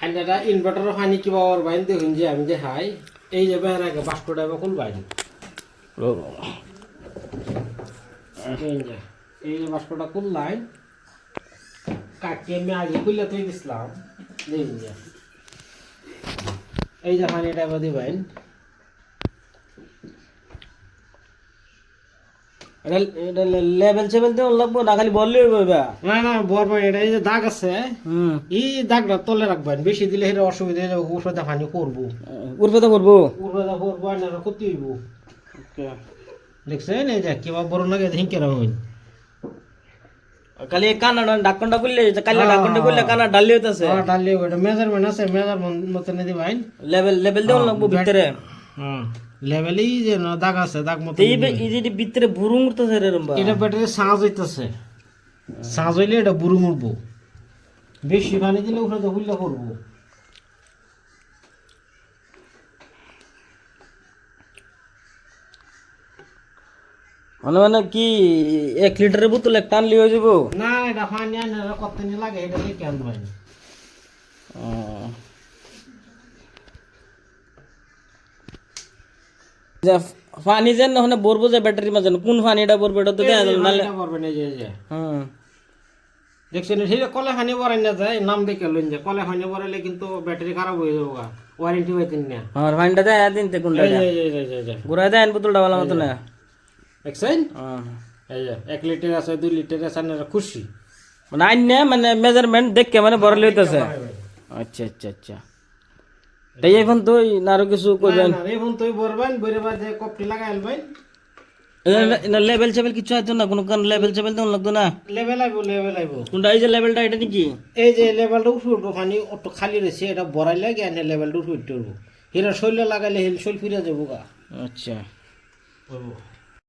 আইনাটা ইনভার্টারের পানি কি পাওয়ার বাইন দেখুন যে আমি যে হাই এই যে বাইরে আগে বাস্কটা এখন বাইন এই যে বাস্কটা কোন লাইন কাটিয়ে আমি আগে খুললে তুই দিছিলাম দেখুন যে এই যে পানিটা এবার দিবেন এটা লেভেল সেভেল দিয়ে লাগবো না খালি বললেই হবে না না বরবা এটা এই যে দাগ আছে এই দাগটা তলে রাখবেন বেশি দিলে এটা অসুবিধা হয়ে যাবে উর্বরতা পানি করবো উর্বরতা করবো উর্বরতা করবো আর না ক্ষতি হইব দেখছেন এই যে কিবা বড় লাগে হিংকে রাখবেন খালি কানা ডাক্কনটা করলে কালি ডাক্কনটা করলে কানা ডালি হইতাছে ডালি ওটা মেজারমেন্ট আছে মেজারমেন্ট মতো নিয়ে দিবেন লেভেল দিয়ে লাগবো ভিতরে হ্যাঁ লেভেলই যে দাগ আছে দাগ মতো এই যে ভিতরে বুরুং উঠতেছে রে রম্বা এটা ব্যাটারি সাজ হইতাছে সাজ হইলে এটা বুরু মুড়বো বেশি পানি দিলে উঠে তো হুল্লা করবো মানে কি 1 লিটারের বোতল এক টান লিয়ে যাব না এটা পানি আনে কত নি লাগে এটা দিয়ে কেন ভাই যা পানি যেন ওখানে বরবো যে ব্যাটারি মাঝে কোন পানিটা বরবো এটা তো দেয়া যাবে নালে করবেন এই যে হুম দেখছেন সেই কলে পানি ভরাই না যায় নাম দেখে লইন যে কলে পানি ভরাইলে কিন্তু ব্যাটারি খারাপ হয়ে যাবো ওয়ারেন্টি পাইতেন না আর পানিটা দেয়া দিন তে কোনটা ঘুরাই দেন বোতলটা ভালো মতো না দেখছেন এই যে 1 লিটার আছে 2 লিটার আছে না খুশি মানে আইন না মানে মেজারমেন্ট দেখে মানে বড় লইতেছে আচ্ছা আচ্ছা আচ্ছা তাই এখন তো না আরো কিছু কইবেন না এখন তুই বলবেন বইরে বাদে কপটি লাগাই আলবেন না লেভেল সেভেল কিছু হয়তো না কোনো কারণ লেভেল সেভেল তো লাগতো না লেভেল আইবো কোনটা এই যে লেভেলটা এটা নাকি এই যে লেভেলটা উঠবো পানি অত খালি রয়েছে এটা বড়াইলে জ্ঞানে লেভেলটা উঠতে উঠবো হিরা শৈল লাগাইলে শৈল ফিরে যাবো গা আচ্ছা